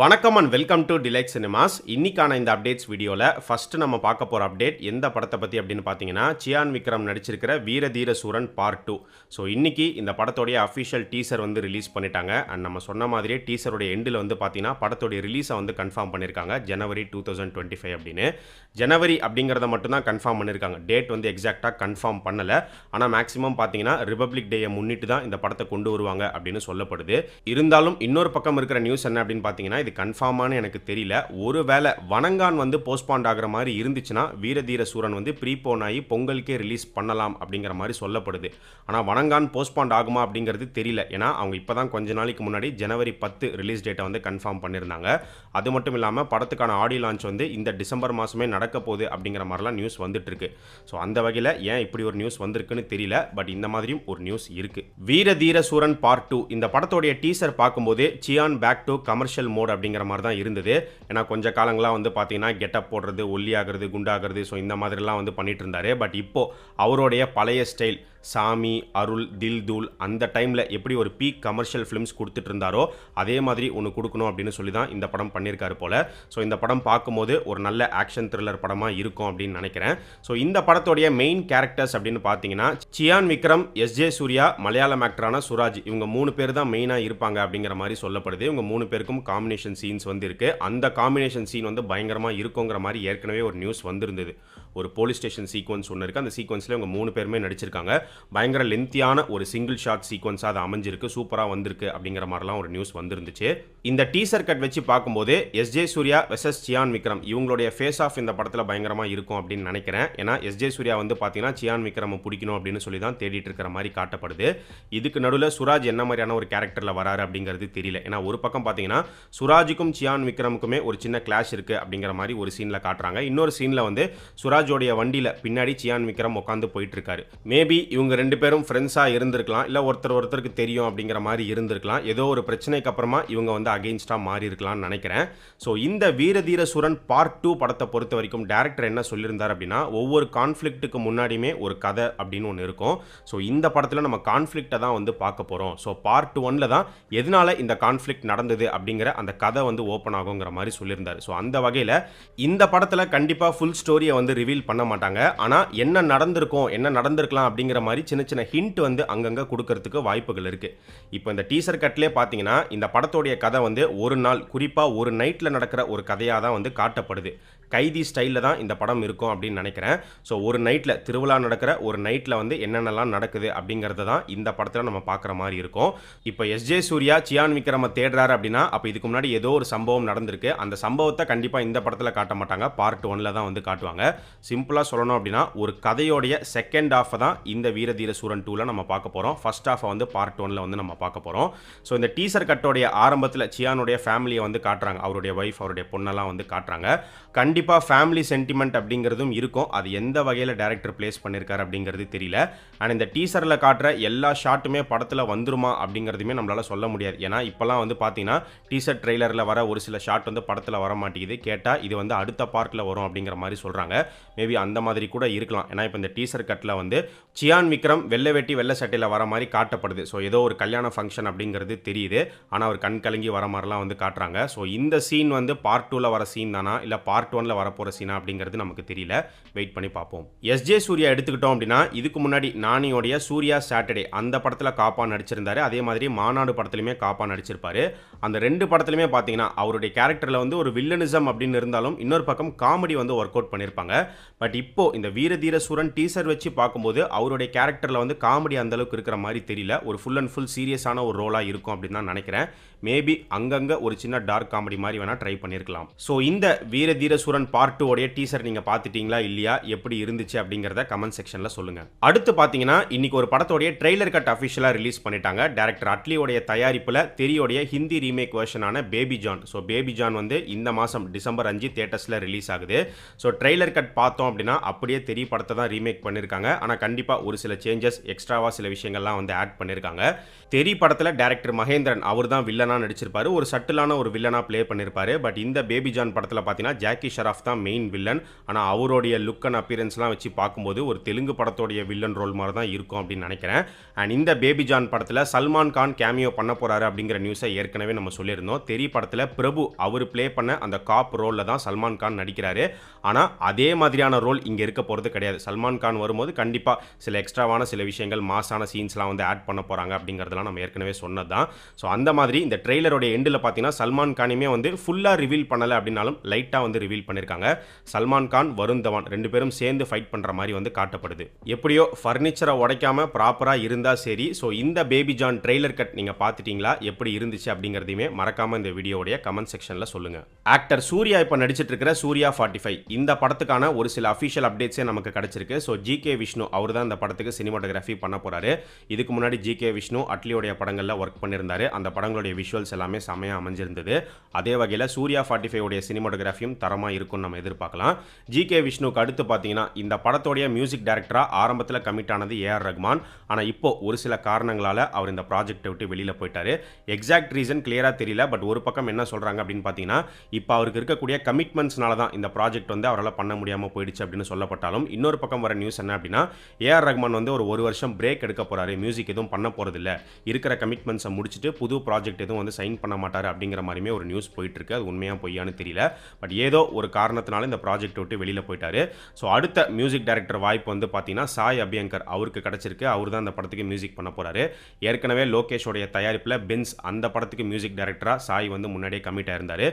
வணக்கம் and welcome to delight cinemas. இன்னைக்கான இந்த அப்டேட்ஸ் வீடியோவில் ஃபர்ஸ்ட் நம்ம பார்க்க போகிற அப்டேட் எந்த படத்தை பற்றி அப்படின்னு பார்த்தீங்கன்னா சியான் விக்ரம் நடிச்சிருக்கிற வீர தீர சூரன் பார்ட் 2. ஸோ இன்னைக்கு இந்த படத்தோடைய அஃபிஷியல் டீசர் வந்து ரிலீஸ் பண்ணிட்டாங்க. அண்ட் நம்ம சொன்ன மாதிரியே டீசருடைய எண்டில் வந்து பார்த்தீங்கன்னா படத்தோடைய ரிலீஸை வந்து கன்ஃபார்ம் பண்ணியிருக்காங்க ஜனவரி 2025 அப்படின்னு. ஜனவரி அப்படிங்கிறத மட்டும்தான் கன்ஃபார்ம் பண்ணியிருக்காங்க. டேட் வந்து எக்ஸாக்டாக கன்ஃபார்ம் பண்ணலை. ஆனால் மேக்ஸிமம் பார்த்தீங்கன்னா ரிபப்ளிக் டேயை முன்னிட்டு தான் இந்த படத்தை கொண்டு வருவாங்க அப்படின்னு சொல்லப்படுது. இருந்தாலும் இன்னொரு பக்கம் இருக்கிற நியூஸ் என்ன அப்படின்னு பார்த்தீங்கன்னா இது கன்ஃபார்மான எனக்கு தெரியல. ஒருவேளை வணங்கான் வந்து போஸ்ட்பாண்ட் ஆகிற மாதிரி இருந்துச்சுன்னா வீரதீர சூரன் வந்து ப்ரீபோன் ஆகி பொங்கலுக்கே ரிலீஸ் பண்ணலாம் அப்படிங்கிற மாதிரி சொல்லப்படுது. ஆனால் வணங்கான் போஸ்ட்பாண்ட் ஆகுமா அப்படிங்கிறது தெரியல. ஏன்னா அவங்க இப்போ தான் கொஞ்ச நாளைக்கு முன்னாடி ஜனவரி 10 ரிலீஸ் டேட்டை வந்து கன்ஃபார்ம் பண்ணியிருந்தாங்க. அது மட்டும் இல்லாமல் படத்துக்கான ஆடியோ லான்ச் வந்து இந்த டிசம்பர் மாதமே நடக்க போகுது அப்படிங்கிற மாதிரிலாம் நியூஸ் வந்துட்டு இருக்கு. ஸோ அந்த வகையில் ஏன் இப்படி ஒரு நியூஸ் வந்திருக்குன்னு தெரியல. பட் இந்த மாதிரியும் ஒரு நியூஸ் இருக்கு. வீரதீர சூரன் பார்ட் 2 இந்த படத்தோடைய டீசர் பார்க்கும்போது Chiyaan back to commercial mode அப்படிங்கிற மாதிரி தான் இருந்தது. ஏன்னா கொஞ்ச காலங்களாக வந்து பார்த்தீங்கன்னா கெட்டப் போடுறது, ஒல்லியாகிறது, குண்டாகிறது, ஸோ இந்த மாதிரிலாம் வந்து பண்ணிட்டு இருந்தாரு. பட் இப்போ அவருடைய பழைய ஸ்டைல் சாமி, அருள், தில் தூள் அந்த டைமில் எப்படி ஒரு பீக் கமர்ஷியல் ஃபிலிம்ஸ் கொடுத்துட்டு இருந்தாரோ அதே மாதிரி ஒன்று கொடுக்கணும் அப்படின்னு சொல்லி தான் இந்த படம் பண்ணியிருக்காரு போல. ஸோ இந்த படம் பார்க்கும்போது ஒரு நல்ல ஆக்ஷன் த்ரில்லர் படமாக இருக்கும் அப்படின்னு நினைக்கிறேன். ஸோ இந்த படத்தோடைய மெயின் கேரக்டர்ஸ் அப்படின்னு பார்த்தீங்கன்னா சியான் விக்ரம், எஸ்ஜே சூர்யா, மலையாளம் ஆக்டரான சுராஜ், இவங்க 3 பேர் தான் மெயினாக இருப்பாங்க அப்படிங்கிற மாதிரி சொல்லப்படுது. இவங்க 3 பேருக்கும் காம்பினேஷன் சீன்ஸ் வந்து இருக்கு. அந்த காம்பினேஷன் சீன் வந்து பயங்கரமாக இருக்குங்கிற மாதிரி ஏற்கனவே ஒரு நியூஸ் வந்திருந்தது. ஒரு போலீஸ் ஸ்டேஷன் சீக்வன்ஸ் ஒன்று இருக்குது. அந்த சீக்வன்ஸில் இவங்க 3 பேருமே நடிச்சிருக்காங்க. பயங்கர லென்த்தியான ஒரு சிங்கிள் ஷாட் சீக்வன்ஸாக அது அமைஞ்சிருக்கு, சூப்பராக வந்திருக்கு அப்படிங்கிற மாதிரிலாம் ஒரு நியூஸ் வந்துருந்துச்சு. இந்த டீசர் கட் வச்சு பார்க்கும்போது எஸ்ஜே சூர்யா வெர்சஸ் சியான் விக்ரம் இவங்களுடைய ஃபேஸ் ஆஃப் இந்த படத்தில் பயங்கரமாக இருக்கும் அப்படின்னு நினைக்கிறேன். ஏன்னா எஸ்ஜே சூர்யா வந்து பார்த்தீங்கன்னா சியான் விக்ரம் பிடிக்கணும் அப்படின்னு சொல்லி தான் தேடிட்டு இருக்கிற மாதிரி காட்டப்படுது. இதுக்கு நடுவில் சுராஜ் என்ன மாதிரியான ஒரு கேரக்டரில் வராரு அப்படிங்கிறது தெரியல. ஏன்னா ஒரு பக்கம் பார்த்தீங்கன்னா சுராஜுக்கும் சியான் விக்ரமுக்குமே ஒரு சின்ன கிளாஷ் இருக்குது அப்படிங்கிற மாதிரி ஒரு சீனில் காட்டுறாங்க. இன்னொரு சீனில் வந்து சுராஜோடைய வண்டியில் பின்னாடி சியான் விக்ரம் உட்காந்து போயிட்டு இருக்காரு. மேபி இவங்க 2 பேரும் ஃப்ரெண்ட்ஸாக இருந்திருக்கலாம், இல்லை ஒருத்தருக்கு தெரியும் அப்படிங்கிற மாதிரி இருந்திருக்கலாம். ஏதோ ஒரு பிரச்சனைக்கு அப்புறமா இவங்க வந்து அகெயின்ஸ்டாக மாறி இருக்கலாம்னு நினைக்கிறேன். ஸோ இந்த வீரதீர சூரன் பார்ட் 2 படத்தை பொறுத்த வரைக்கும் டேரக்டர் என்ன சொல்லியிருந்தார் அப்படின்னா ஒவ்வொரு கான்ஃப்ளிக்ட்டுக்கு முன்னாடியுமே ஒரு கதை அப்படின்னு ஒன்று இருக்கும். ஸோ இந்த படத்தில் நம்ம கான்ஃப்ளிக்டை தான் வந்து பார்க்க போகிறோம். ஸோ பார்ட் 1ல தான் எதனால இந்த கான்ஃப்ளிக்ட் நடந்தது அப்படிங்கிற அந்த கதை வந்து ஓப்பன் ஆகுங்கிற மாதிரி சொல்லியிருந்தார். ஸோ அந்த வகையில் இந்த படத்தில் கண்டிப்பாக ஃபுல் ஸ்டோரியை வந்து ரிவீல் பண்ண மாட்டாங்க. ஆனால் என்ன நடந்திருக்கும், என்ன நடந்திருக்கலாம் அப்படிங்கிற மாதிரி சின்ன சின்ன ஹிண்ட் வந்து அங்கங்கே கொடுக்கறதுக்கு வாய்ப்புகள் இருக்குது. இப்போ இந்த டீசர் கட்லேயே பார்த்தீங்கன்னா இந்த படத்தோடைய கதை வந்து ஒரு நாள், குறிப்பாக ஒரு நைட்டில் நடக்கிற ஒரு கதையாக தான் வந்து காட்டப்படுது. கைதி ஸ்டைலில் தான் இந்த படம் இருக்கும் அப்படின்னு நினைக்கிறேன். ஸோ ஒரு நைட்டில், திருவிழா நடக்கிற ஒரு நைட்டில் வந்து என்னென்னலாம் நடக்குது அப்படிங்கிறது தான் இந்த படத்தில் நம்ம பார்க்குற மாதிரி இருக்கும். இப்போ எஸ்ஜே சூர்யா சியான் விக்ரம தேடுறாரு அப்படின்னா அப்போ இதுக்கு முன்னாடி ஏதோ ஒரு சம்பவம் நடந்திருக்கு. அந்த சம்பவத்தை கண்டிப்பாக இந்த படத்தில் காட்ட மாட்டாங்க, பார்ட் 1ல தான் வந்து காட்டுவாங்க. சிம்பிளாக சொல்லணும் அப்படின்னா ஒரு கதையோடைய செகண்ட் ஹாஃபை தான் இந்த வீரதீர சூரன் 2ல நம்ம பார்க்க போகிறோம். ஃபர்ஸ்ட் ஹாஃபை வந்து பார்ட் 1ல வந்து நம்ம பார்க்க போகிறோம். ஸோ இந்த டீசர் கட்டோடைய ஆரம்பத்தில் சியானுடைய ஃபேமிலியை வந்து காட்டுறாங்க. அவருடைய ஒய்ஃப், அவருடைய பொண்ணெல்லாம் வந்து காட்டுறாங்க. கண்டிப்பாக ஃபேமிலி சென்டிமெண்ட் அப்படிங்கிறதும் இருக்கும். அது எந்த வகையில் டேரக்டர் பிளேஸ் பண்ணியிருக்காரு அப்படிங்கிறது தெரியல. அண்ட் இந்த டீசரில் காட்டுற எல்லா ஷாட்டுமே படத்தில் வந்துருமா அப்படிங்கிறதுமே நம்மளால் சொல்ல முடியாது. ஏன்னா இப்போலாம் வந்து பார்த்தீங்கன்னா டீசர் ட்ரெய்லரில் வர ஒரு சில ஷாட் வந்து படத்தில் வர மாட்டேங்குது. கேட்டால் இது வந்து அடுத்த பார்ட்டில் வரும் அப்படிங்கிற மாதிரி சொல்கிறாங்க. மேபி அந்த மாதிரி கூட இருக்கலாம். ஏன்னா இப்போ இந்த டீசர் கட்டில் வந்து சியான் விக்ரம் வெள்ளை வெட்டி வெள்ளை சட்டையில் வர மாதிரி காட்டப்படுது. ஸோ ஏதோ ஒரு கல்யாண ஃபங்க்ஷன் அப்படிங்கிறது தெரியுது. ஆனால் அவர் கண் கலங்கி வர மாதிரிலாம் வந்து காட்டுறாங்க. ஸோ இந்த சீன் வந்து பார்ட் 2ல வர சீன் தானா, இல்லை பார்ட் 1ல வரப்போகிற சீனா அப்படிங்கிறது நமக்கு தெரியல. வெயிட் பண்ணி பார்ப்போம். எஸ்ஜே சூர்யா எடுத்துக்கிட்டோம் அப்படின்னா இதுக்கு முன்னாடி நானியோடைய சூர்யா சாட்டர்டே அந்த படத்தில் காப்பா நடிச்சிருந்தாரு. அதே மாதிரி மாநாடு படத்துலையுமே காப்பா நடிச்சிருப்பாரு. அந்த 2 படத்துலையுமே பார்த்தீங்கன்னா அவருடைய கேரக்டரில் வந்து ஒரு வில்லனிசம் அப்படின்னு இருந்தாலும் இன்னொரு பக்கம் காமெடி வந்து ஒர்க் அவுட் பண்ணியிருப்பாங்க. பட் இப்போ இந்த வீரதீர சூரன் டீசர் வச்சு பார்க்கும்போது அவருடைய கேரக்டரில் வந்து காமெடி அந்த அளவுக்கு இருக்கிற மாதிரி தெரியல. ஒரு ஃபுல் அண்ட் ஃபுல் சீரியஸான ஒரு ரோலாக இருக்கும் அப்படின்னு தான் நினைக்கிறேன். மேபி அங்கங்கே ஒரு சின்ன டார்க் காமெடி மாதிரி வேணால் ட்ரை பண்ணியிருக்கலாம். ஸோ இந்த வீரதீர சூரன் பார்ட் 2 உடைய டீசர் நீங்கள் பார்த்துட்டீங்களா இல்லையா, எப்படி இருந்துச்சு அப்படிங்கிறத கமெண்ட் செக்ஷனில் சொல்லுங்கள். அடுத்து பார்த்தீங்கன்னா இன்னைக்கு ஒரு படத்தோடைய ட்ரெய்லர் கட் அஃபிஷியலாக ரிலீஸ் பண்ணிட்டாங்க. டேரக்டர் அட்லியோடைய தயாரிப்பில் தெரியோடைய ஹிந்தி ரீமேக் வெர்ஷனான Baby John. So Baby John வந்து இந்த மாதம் டிசம்பர் 5 தியேட்டர்ஸில் ரிலீஸ் ஆகுது. ஸோ ட்ரெய்லர் கட் பார்த்தோம் அப்படின்னா அப்படியே தெரிய படத்தை தான் ரீமேக் பண்ணியிருக்காங்க. ஆனால் கண்டிப்பாக ஒரு சில சேஞ்சஸ், எக்ஸ்ட்ராவாக சில விஷயங்கள்லாம் வந்து ஆட் பண்ணியிருக்காங்க. தெரி படத்தில் டேரக்டர் மகேந்திரன் அவர் தான் வில்லனாக நடிச்சிருப்பாரு. ஒரு சட்டிலான ஒரு வில்லனாக ப்ளே பண்ணியிருப்பாரு. பட் இந்த பேபி ஜான் படத்தில் பார்த்தீங்கன்னா ஜாக்கி ஷெராஃப் தான் மெயின் வில்லன். ஆனால் அவருடைய லுக் அண்ட் அப்பியரன்ஸ்லாம் வச்சு பார்க்கும்போது ஒரு தெலுங்கு படத்தோடைய வில்லன் ரோல் மாதிரி தான் இருக்கும் அப்படின்னு நினைக்கிறேன். அண்ட் இந்த பேபி ஜான் படத்தில் சல்மான் கான் கேமியோ பண்ண போறாரு அப்படிங்கிற நியூஸை ஏற்கனவே நம்ம சொல்லியிருந்தோம். தெரி படத்தில் பிரபு அவர் ப்ளே பண்ண அந்த காப் ரோலில் தான் சல்மான் கான் நடிக்கிறாரு. ஆனால் அதே மாதிரியான ரோல் இங்கே இருக்க போகிறது கிடையாது. சல்மான் கான் வரும்போது கண்டிப்பாக சில எக்ஸ்ட்ராவான சில விஷயங்கள் மாசான சீன்ஸ்லாம் வந்து ஆட் பண்ண போகிறாங்க அப்படிங்கிறதுலாம் நம்ம ஏற்கனவே சொன்னது தான். ஸோ அந்த மாதிரி இந்த ட்ரெய்லரோட எண்டில் பார்த்தீங்கன்னா சல்மான் கானையுமே வந்து ஃபுல்லாக ரிவீல் பண்ணலை அப்படின்னாலும் லைட்டாக வந்து ரிவீல் பண்ணியிருக்காங்க. சல்மான் கான் வருண் தவான் 2 பேரும் சேர்ந்து ஃபைட் பண்ணுற மாதிரி வந்து காட்டப்படுது. எப்படியோ ஃபர்னிச்சரை உடைக்காம ப்ராப்பராக இருந்தால் சரி. ஸோ இந்த பேபி ஜான் ட்ரெய்லர் கட் நீங்கள் பார்த்துட்டீங்களா, எப்படி இருந்துச்சு அப்படிங்கிறதையுமே மறக்காமல் இந்த வீடியோடைய கமெண்ட் செக்ஷனில் சொல்லுங்கள். ஆக்டர் சூர்யா இப்போ நடிச்சிட்டு இருக்கிற சூர்யா 45 இந்த படத்துக்கான ஒரு சில அஃபிஷியல் அப்டேட்ஸே நமக்கு கிடைச்சிருக்கு. ஸோ ஜிகே விஷ்ணு அவர் தான் இந்த படத்துக்கு சினிமாட்டோகிராஃபி பண்ண போகிறாரு. இதுக்கு முன்னாடி ஜிகே விஷ்ணு அட்லியோடைய படங்களில் ஒர்க் பண்ணியிருந்தாரு. அந்த படங்களுடைய விஷுவல்ஸ் எல்லாமே செமையாக அமைஞ்சிருந்தது. அதே வகையில் சூர்யா 45 உடைய சினிமாட்டோகிராஃபியும் தரமாக இருக்கும்னு நம்ம எதிர்பார்க்கலாம். ஜிகே விஷ்ணுக்கு அடுத்து பார்த்தீங்கன்னா இந்த படத்தோடைய மியூசிக் டைரக்டராக ஆரம்பத்தில் கமிட் ஆனது ஏஆர் ரஹ்மான். ஆனால் இப்போ ஒரு சில காரணங்களால் அவர் இந்த ப்ராஜெக்டை விட்டு வெளியில் போயிட்டாரு. எக்ஸாக்ட் ரீசன் கிளியராக தெரியல. பட் ஒரு பக்கம் என்ன சொல்கிறாங்க அப்படின்னு பார்த்தீங்கன்னா இப்போ அவருக்கு இருக்கக்கூடிய கமிட்மெண்ட்ஸ்னால தான் இந்த ப்ராஜெக்ட் வந்து அவரால் பண்ண முடியாமல் போயிடுச்சு அப்படின்னு சொல்லப்பட்டாலும் இன்னொரு பக்கம் வர நியூஸ் என்ன அப்படின்னா ஏஆர் ரஹ்மான் வந்து ஒரு வருஷம் பிரேக் எடுக்க போகிறாரு. மியூசிக் எதுவும் பண்ண போகிறதில்ல, இருக்கிற கமிட்மெண்ட்ஸை முடிச்சுட்டு புது ப்ராஜெக்ட் எதுவும் வந்து சைன் பண்ண மாட்டார் அப்படிங்கிற மாதிரியுமே ஒரு நியூஸ் போயிட்டு இருக்கு. அது உண்மையாக பொய்யான்னு தெரியல. பட் ஏதோ ஒரு காரணத்தினால இந்த ப்ராஜெக்ட் விட்டு வெளியில் போயிட்டாரு. ஸோ அடுத்த மியூசிக் டைரக்டர் வாய்ப்பு வந்து பார்த்தீங்கன்னா சாய் அபியங்கர் அவருக்கு கிடைச்சிருக்கு. அவர் தான் அந்த படத்துக்கு மியூசிக் பண்ண போறாரு. ஏற்கனவே லோகேஷோடைய தயாரிப்பில் பென்ஸ் அந்த படத்துக்கு மியூசிக் டைரக்டரா சாய் வந்து முன்னாடியே கமிட் ஆயிருந்தாரு.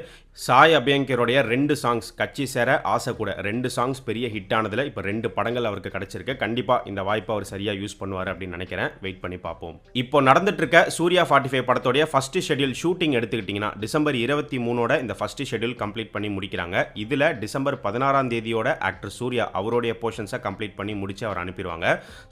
சாய் அபியங்கருடைய 2 சாங்ஸ் கட்சி சேர ஆசை கூட 2 சாங்ஸ் பெரிய ஹிட் ஆனதுல இப்போ 2 படங்கள் அவருக்கு கிடைச்சிருக்கு. கண்டிப்பா இந்த வாய்ப்பை அவர் சரியா யூஸ் பண்ணுவார் அப்படின்னு நினைக்கிறேன். வெயிட் பண்ணி பார்ப்போம். இப்போ நடந்துட்டு இருக்க சூர்யா 45 படத்தோடைய ஃபர்ஸ்ட் ஷெட்யூல் ஷூட்டிங் எடுத்துக்கிட்டீங்கன்னா டிசம்பர் 23ஓட இந்த ஃபர்ஸ்ட் ஷெட்யூல் கம்ப்ளீட் பண்ணி முடிக்கிறாங்க. இதுல டிசம்பர் 16ஆம் தேதியோட ஆக்டர் சூர்யா அவருடைய போர்ஷன்ஸை கம்ப்ளீட் பண்ணி முடிச்சு அவர் அனுப்பிடுவாங்க.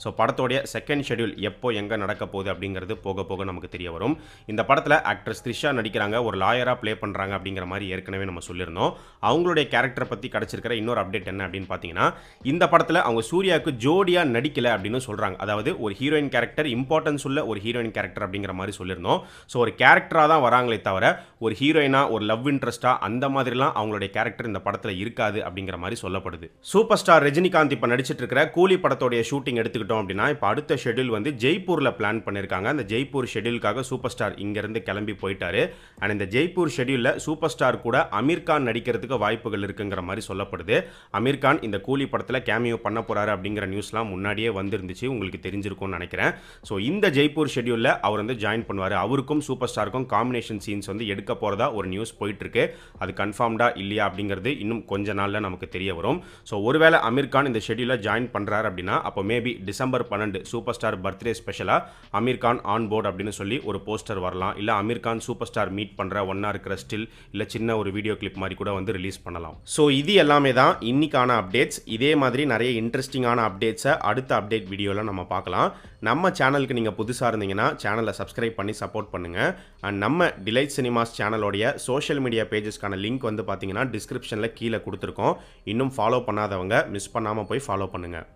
ஸோ படத்தோடைய செகண்ட் ஷெட்யூல் எப்போ எங்க நடக்க போகுது அப்படிங்கிறது போக போக நமக்கு தெரிய வரும். இந்த படத்தில் ஆக்ட்ரஸ் த்ரிஷா நடிக்கிறாங்க. ஒரு லாயரா ப்ளே பண்றாங்க அப்படிங்கிற மாதிரி ஏற்கனவே நம்ம சொல்லியிருந்தோம். அவங்களுடைய கேரக்டரை பற்றி கிடைச்சிருக்கிற இன்னொரு அப்டேட் என்ன அப்படின்னு பார்த்தீங்கன்னா இந்த படத்தில் அவங்க சூர்யாவுக்கு ஜோடியா நடிக்கல அப்படின்னு சொல்றாங்க. அதாவது ஒரு ஹீரோயின் கேரக்டர் இம்பார்ட்டன்ஸ் உள்ள ஒரு ஹீரோயின் கேரக்டர் அப்படிங்கிற மாதிரி சொல்லியிருந்தோம். ஸோ ஒரு கேரக்டராக தான் வராங்களே தவிர ஒரு ஹீரோயினா ஒரு லவ் இன்ட்ரெஸ்டா அந்த மாதிரிலாம் அவங்களுடைய கேரக்டர் இந்த படத்தில் இருக்காது அப்படிங்கிற மாதிரி சொல்லப்படுது. சூப்பர் ஸ்டார் ரஜினிகாந்த் இப்போ நடிச்சிட்டு இருக்கிற கூலி படத்தோடைய ஷூட்டிங் எடுத்துக்கிட்டோம் அப்படின்னா இப்போ அடுத்த ஷெட்யூல் வந்து ஜெய்ப்பூரில் பிளான் பண்ணியிருக்காங்க. அந்த ஜெய்ப்பூர் ஷெட்யூலுக்காக சூப்பர் ஸ்டார் இங்கிருந்து கிளம்பி போயிட்டாரு. அண்ட் இந்த ஜெய்ப்பூர் ஷெட்யூலில் சூப்பர் ஸ்டார் கூட அமீர் கான் நடிக்கிறதுக்கு வாய்ப்புகள் இருக்குங்கிற மாதிரி சொல்லப்படுது. அமீர் கான் இந்த கூலி படத்தில் கேமியோ பண்ண போறாரு அப்படிங்கிற நியூஸ்லாம் முன்னாடியே வந்துருந்துச்சு, உங்களுக்கு தெரிஞ்சிருக்கும்னு நினைக்கிறேன். ஸோ இந்த ஜெய்ப்பூர் ஷெட்யூலில் அவர் வந்து ஜாயின் பண்ணுவார். அவருக்கும் சூப்பர் ஸ்டாருக்கும் காம்பினேஷன் சீன்ஸ் வந்து எடுக்க போகிறதா ஒரு நியூஸ் போயிட்டு இருக்கு. அது கன்ஃபார்ம்டா இல்லையா அப்படிங்கிறது இன்னும் கொஞ்ச நாளில் நமக்கு தெரிய வரும். ஸோ ஒருவேளை அமீர் கான் இந்த ஷெட்யூலில் ஜாயின் பண்ணுறாரு அப்படின்னா அப்போ maybe December 12 super star birthday ஸ்பெஷலாக அமீர் கான் ஆன் போர்ட் அப்படின்னு சொல்லி ஒரு போஸ்டர் வரலாம். இல்லை Aamir Khan super star meet பண்ணுற ஒன்றா இருக்கிற ஸ்டில் இல்லை சின்ன ஒரு வீடியோ கிளிப் மாதிரி கூட வந்து ரிலீஸ் பண்ணலாம். ஸோ இது எல்லாமே தான் இன்னைக்கான அப்டேட்ஸ். இதே மாதிரி நிறைய இன்ட்ரெஸ்டிங்கான அப்டேட்ஸை அடுத்த அப்டேட் வீடியோவில் நம்ம பார்க்கலாம். நம்ம சேனலுக்கு நீங்கள் புதுசாக இருந்தீங்கன்னா சேனலை சப்ஸ்கிரைப் பண்ணி சப்போர்ட் பண்ணுங்கள். அண்ட் நம்ம டிலைட் சினிமாஸ் சேனலோடைய சோஷியல் மீடியா பேஜஸ்க்கான லிங்க் வந்து பார்த்தீங்கன்னா டிஸ்கிரிப்ஷனில் கீழே கொடுத்துருக்கோம். இன்னும் ஃபாலோ பண்ணாதவங்க மிஸ் பண்ணாமல் போய் ஃபாலோ பண்ணுங்கள்.